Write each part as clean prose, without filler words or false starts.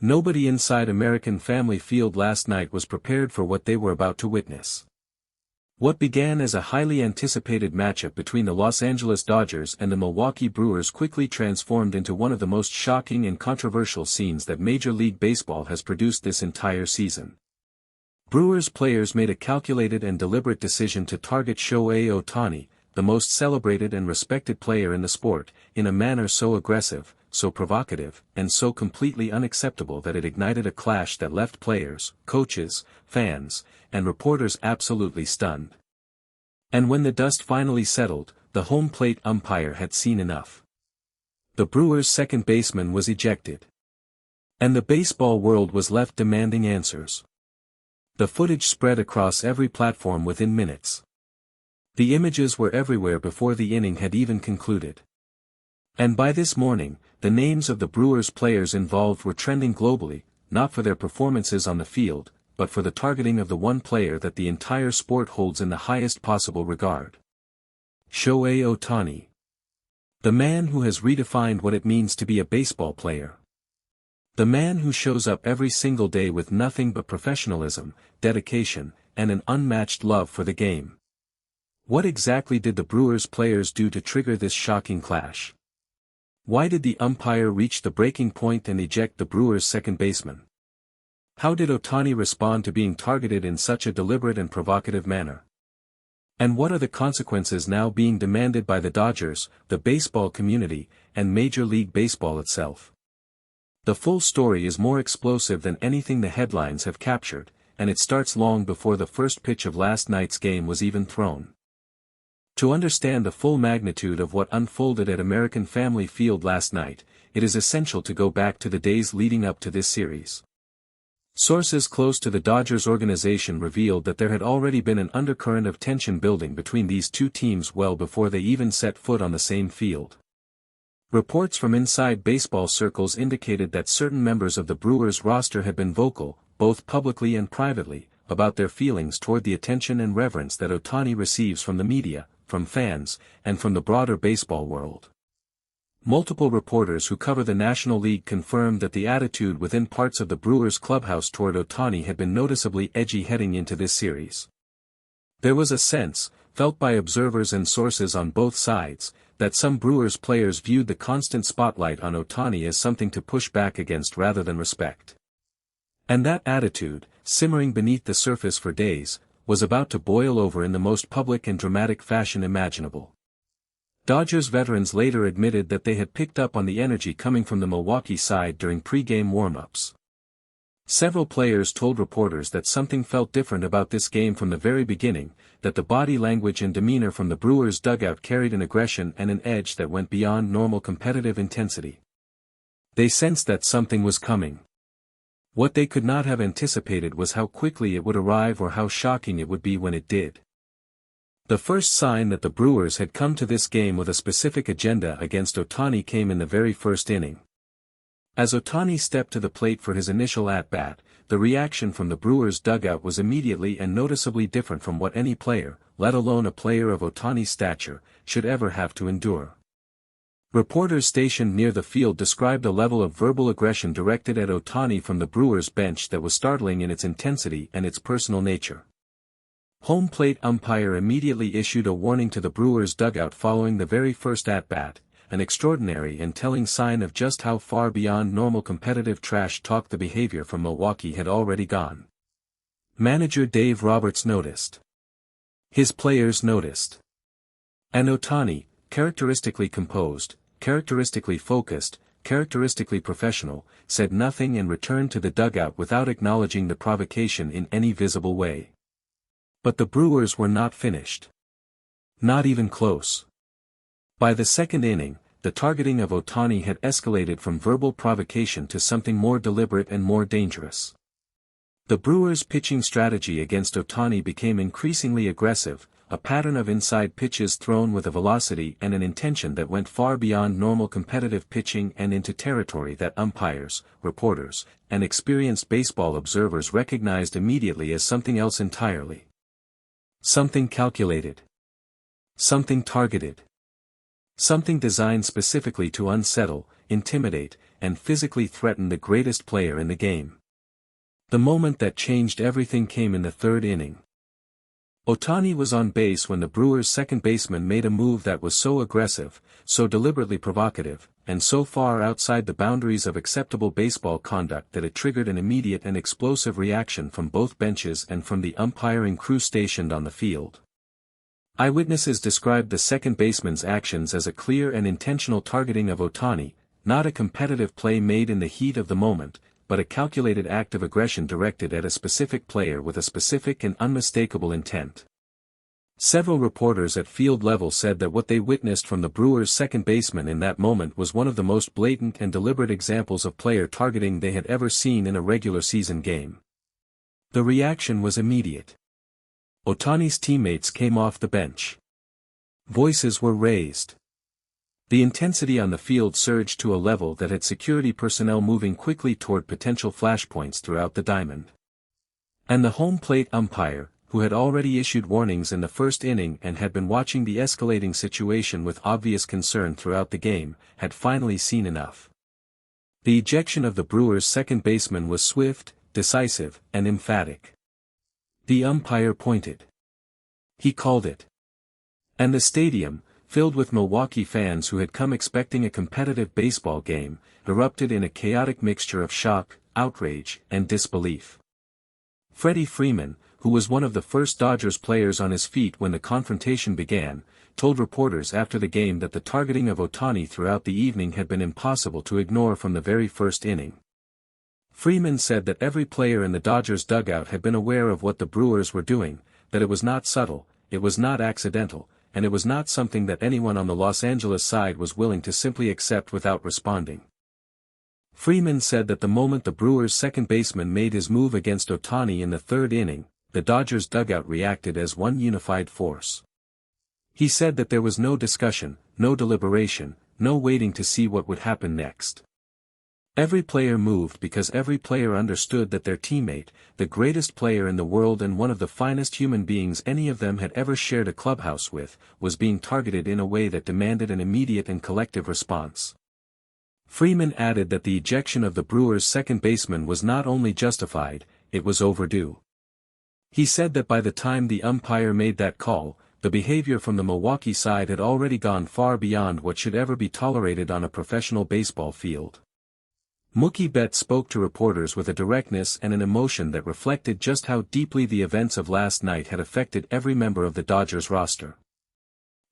Nobody inside American Family Field last night was prepared for what they were about to witness. What began as a highly anticipated matchup between the Los Angeles Dodgers and the Milwaukee Brewers quickly transformed into one of the most shocking and controversial scenes that Major League Baseball has produced this entire season. Brewers players made a calculated and deliberate decision to target Shohei Ohtani, the most celebrated and respected player in the sport, in a manner so aggressive, so provocative, and so completely unacceptable that it ignited a clash that left players, coaches, fans, and reporters absolutely stunned. And when the dust finally settled, the home plate umpire had seen enough. The Brewers' second baseman was ejected. And the baseball world was left demanding answers. The footage spread across every platform within minutes. The images were everywhere before the inning had even concluded. And by this morning, the names of the Brewers players involved were trending globally, not for their performances on the field, but for the targeting of the one player that the entire sport holds in the highest possible regard. Shohei Ohtani. The man who has redefined what it means to be a baseball player. The man who shows up every single day with nothing but professionalism, dedication, and an unmatched love for the game. What exactly did the Brewers players do to trigger this shocking clash? Why did the umpire reach the breaking point and eject the Brewers' second baseman? How did Ohtani respond to being targeted in such a deliberate and provocative manner? And what are the consequences now being demanded by the Dodgers, the baseball community, and Major League Baseball itself? The full story is more explosive than anything the headlines have captured, and it starts long before the first pitch of last night's game was even thrown. To understand the full magnitude of what unfolded at American Family Field last night, it is essential to go back to the days leading up to this series. Sources close to the Dodgers organization revealed that there had already been an undercurrent of tension building between these two teams well before they even set foot on the same field. Reports from inside baseball circles indicated that certain members of the Brewers roster had been vocal, both publicly and privately, about their feelings toward the attention and reverence that Ohtani receives from the media, from fans, and from the broader baseball world. Multiple reporters who cover the National League confirmed that the attitude within parts of the Brewers clubhouse toward Ohtani had been noticeably edgy heading into this series. There was a sense, felt by observers and sources on both sides, that some Brewers players viewed the constant spotlight on Ohtani as something to push back against rather than respect. And that attitude, simmering beneath the surface for days, was about to boil over in the most public and dramatic fashion imaginable. Dodgers veterans later admitted that they had picked up on the energy coming from the Milwaukee side during pre-game warm-ups. Several players told reporters that something felt different about this game from the very beginning, that the body language and demeanor from the Brewers dugout carried an aggression and an edge that went beyond normal competitive intensity. They sensed that something was coming. What they could not have anticipated was how quickly it would arrive or how shocking it would be when it did. The first sign that the Brewers had come to this game with a specific agenda against Ohtani came in the very first inning. As Ohtani stepped to the plate for his initial at-bat, the reaction from the Brewers dugout was immediately and noticeably different from what any player, let alone a player of Ohtani's stature, should ever have to endure. Reporters stationed near the field described a level of verbal aggression directed at Ohtani from the Brewers bench that was startling in its intensity and its personal nature. Home plate umpire immediately issued a warning to the Brewers dugout following the very first at-bat, an extraordinary and telling sign of just how far beyond normal competitive trash talk the behavior from Milwaukee had already gone. Manager Dave Roberts noticed. His players noticed. And Ohtani, characteristically composed, characteristically focused, characteristically professional, said nothing and returned to the dugout without acknowledging the provocation in any visible way. But the Brewers were not finished. Not even close. By the second inning, the targeting of Ohtani had escalated from verbal provocation to something more deliberate and more dangerous. The Brewers' pitching strategy against Ohtani became increasingly aggressive, a pattern of inside pitches thrown with a velocity and an intention that went far beyond normal competitive pitching and into territory that umpires, reporters, and experienced baseball observers recognized immediately as something else entirely. Something calculated. Something targeted. Something designed specifically to unsettle, intimidate, and physically threaten the greatest player in the game. The moment that changed everything came in the third inning. Ohtani was on base when the Brewers' second baseman made a move that was so aggressive, so deliberately provocative, and so far outside the boundaries of acceptable baseball conduct that it triggered an immediate and explosive reaction from both benches and from the umpiring crew stationed on the field. Eyewitnesses described the second baseman's actions as a clear and intentional targeting of Ohtani, not a competitive play made in the heat of the moment, but a calculated act of aggression directed at a specific player with a specific and unmistakable intent. Several reporters at field level said that what they witnessed from the Brewers' second baseman in that moment was one of the most blatant and deliberate examples of player targeting they had ever seen in a regular season game. The reaction was immediate. Ohtani's teammates came off the bench. Voices were raised. The intensity on the field surged to a level that had security personnel moving quickly toward potential flashpoints throughout the diamond. And the home plate umpire, who had already issued warnings in the first inning and had been watching the escalating situation with obvious concern throughout the game, had finally seen enough. The ejection of the Brewers' second baseman was swift, decisive, and emphatic. The umpire pointed. He called it. And the stadium, filled with Milwaukee fans who had come expecting a competitive baseball game, erupted in a chaotic mixture of shock, outrage, and disbelief. Freddie Freeman, who was one of the first Dodgers players on his feet when the confrontation began, told reporters after the game that the targeting of Ohtani throughout the evening had been impossible to ignore from the very first inning. Freeman said that every player in the Dodgers dugout had been aware of what the Brewers were doing, that it was not subtle, it was not accidental, and it was not something that anyone on the Los Angeles side was willing to simply accept without responding. Freeman said that the moment the Brewers' second baseman made his move against Ohtani in the third inning, the Dodgers dugout reacted as one unified force. He said that there was no discussion, no deliberation, no waiting to see what would happen next. Every player moved because every player understood that their teammate, the greatest player in the world and one of the finest human beings any of them had ever shared a clubhouse with, was being targeted in a way that demanded an immediate and collective response. Freeman added that the ejection of the Brewers' second baseman was not only justified, it was overdue. He said that by the time the umpire made that call, the behavior from the Milwaukee side had already gone far beyond what should ever be tolerated on a professional baseball field. Mookie Betts spoke to reporters with a directness and an emotion that reflected just how deeply the events of last night had affected every member of the Dodgers roster.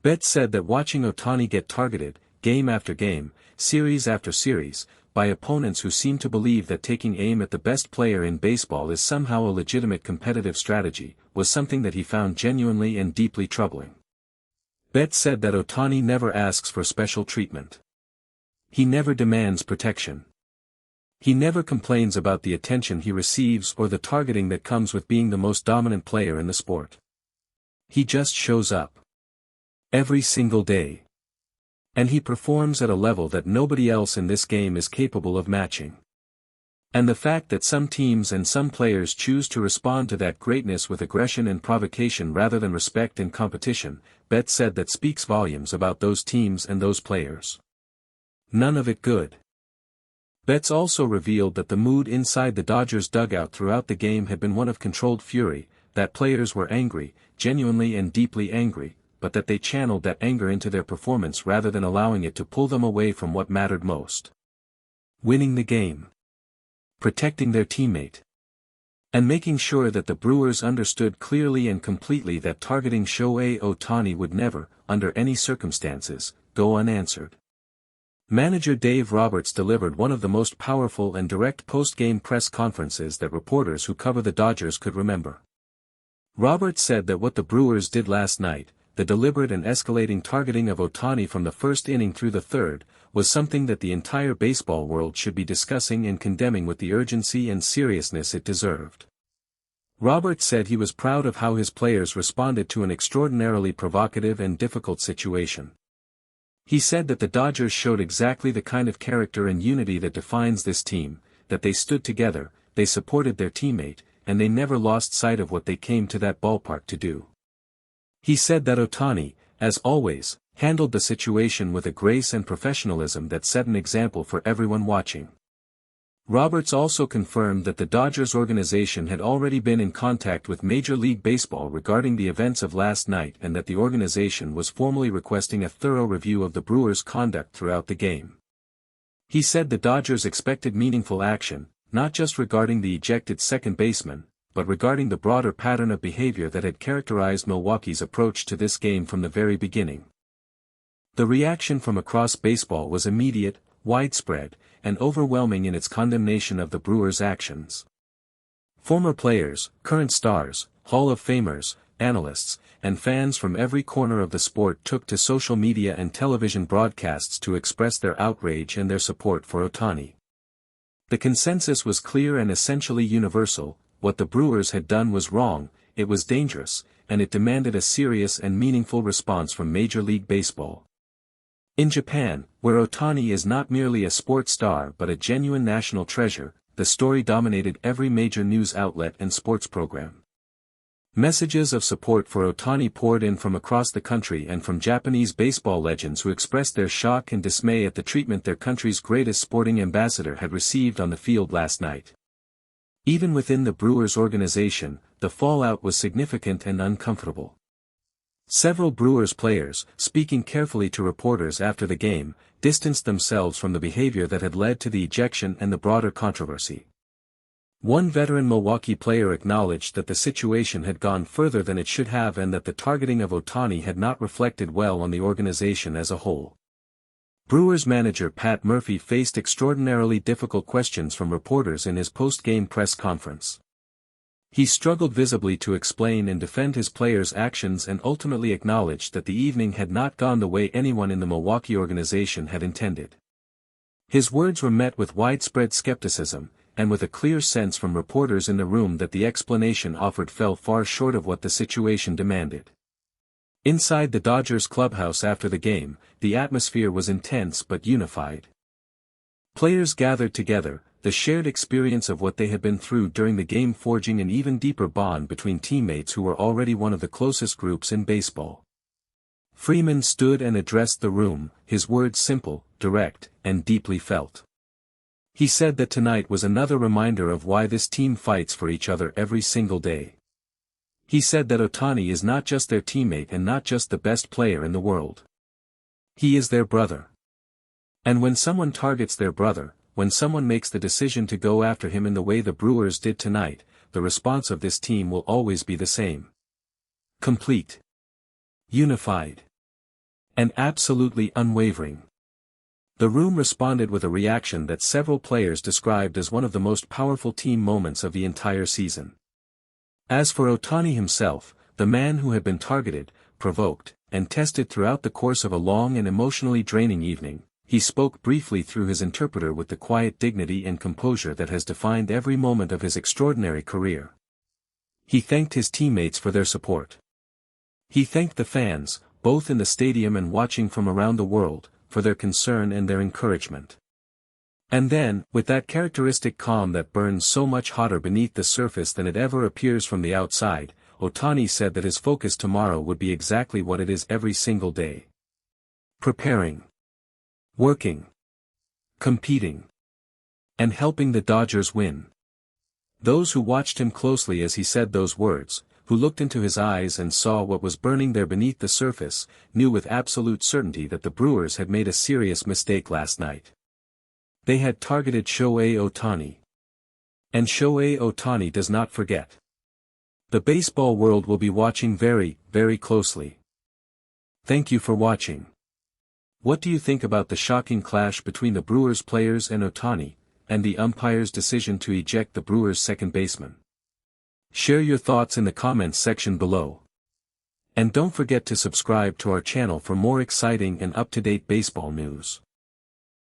Betts said that watching Ohtani get targeted, game after game, series after series, by opponents who seem to believe that taking aim at the best player in baseball is somehow a legitimate competitive strategy, was something that he found genuinely and deeply troubling. Betts said that Ohtani never asks for special treatment. He never demands protection. He never complains about the attention he receives or the targeting that comes with being the most dominant player in the sport. He just shows up. Every single day. And he performs at a level that nobody else in this game is capable of matching. And the fact that some teams and some players choose to respond to that greatness with aggression and provocation rather than respect and competition, Betts said that speaks volumes about those teams and those players. None of it good. Betts also revealed that the mood inside the Dodgers dugout throughout the game had been one of controlled fury, that players were angry, genuinely and deeply angry, but that they channeled that anger into their performance rather than allowing it to pull them away from what mattered most. Winning the game. Protecting their teammate. And making sure that the Brewers understood clearly and completely that targeting Shohei Ohtani would never, under any circumstances, go unanswered. Manager Dave Roberts delivered one of the most powerful and direct post-game press conferences that reporters who cover the Dodgers could remember. Roberts said that what the Brewers did last night, the deliberate and escalating targeting of Ohtani from the first inning through the third, was something that the entire baseball world should be discussing and condemning with the urgency and seriousness it deserved. Roberts said he was proud of how his players responded to an extraordinarily provocative and difficult situation. He said that the Dodgers showed exactly the kind of character and unity that defines this team, that they stood together, they supported their teammate, and they never lost sight of what they came to that ballpark to do. He said that Ohtani, as always, handled the situation with a grace and professionalism that set an example for everyone watching. Roberts also confirmed that the Dodgers organization had already been in contact with Major League Baseball regarding the events of last night and that the organization was formally requesting a thorough review of the Brewers' conduct throughout the game. He said the Dodgers expected meaningful action, not just regarding the ejected second baseman, but regarding the broader pattern of behavior that had characterized Milwaukee's approach to this game from the very beginning. The reaction from across baseball was immediate, widespread, and overwhelming in its condemnation of the Brewers' actions. Former players, current stars, Hall of Famers, analysts, and fans from every corner of the sport took to social media and television broadcasts to express their outrage and their support for Ohtani. The consensus was clear and essentially universal: what the Brewers had done was wrong, it was dangerous, and it demanded a serious and meaningful response from Major League Baseball. In Japan, where Ohtani is not merely a sports star but a genuine national treasure, the story dominated every major news outlet and sports program. Messages of support for Ohtani poured in from across the country and from Japanese baseball legends who expressed their shock and dismay at the treatment their country's greatest sporting ambassador had received on the field last night. Even within the Brewers organization, the fallout was significant and uncomfortable. Several Brewers players, speaking carefully to reporters after the game, distanced themselves from the behavior that had led to the ejection and the broader controversy. One veteran Milwaukee player acknowledged that the situation had gone further than it should have and that the targeting of Ohtani had not reflected well on the organization as a whole. Brewers manager Pat Murphy faced extraordinarily difficult questions from reporters in his post-game press conference. He struggled visibly to explain and defend his players' actions and ultimately acknowledged that the evening had not gone the way anyone in the Milwaukee organization had intended. His words were met with widespread skepticism, and with a clear sense from reporters in the room that the explanation offered fell far short of what the situation demanded. Inside the Dodgers clubhouse after the game, the atmosphere was intense but unified. Players gathered together, the shared experience of what they had been through during the game forging an even deeper bond between teammates who were already one of the closest groups in baseball. Freeman stood and addressed the room, his words simple, direct, and deeply felt. He said that tonight was another reminder of why this team fights for each other every single day. He said that Ohtani is not just their teammate and not just the best player in the world. He is their brother. And when someone targets their brother, when someone makes the decision to go after him in the way the Brewers did tonight, the response of this team will always be the same. Complete. Unified. And absolutely unwavering. The room responded with a reaction that several players described as one of the most powerful team moments of the entire season. As for Ohtani himself, the man who had been targeted, provoked, and tested throughout the course of a long and emotionally draining evening, he spoke briefly through his interpreter with the quiet dignity and composure that has defined every moment of his extraordinary career. He thanked his teammates for their support. He thanked the fans, both in the stadium and watching from around the world, for their concern and their encouragement. And then, with that characteristic calm that burns so much hotter beneath the surface than it ever appears from the outside, Ohtani said that his focus tomorrow would be exactly what it is every single day. Preparing. Working. Competing. And helping the Dodgers win. Those who watched him closely as he said those words, who looked into his eyes and saw what was burning there beneath the surface, knew with absolute certainty that the Brewers had made a serious mistake last night. They had targeted Shohei Ohtani. And Shohei Ohtani does not forget. The baseball world will be watching very, very closely. Thank you for watching. What do you think about the shocking clash between the Brewers players and Ohtani, and the umpire's decision to eject the Brewers' second baseman? Share your thoughts in the comments section below. And don't forget to subscribe to our channel for more exciting and up-to-date baseball news.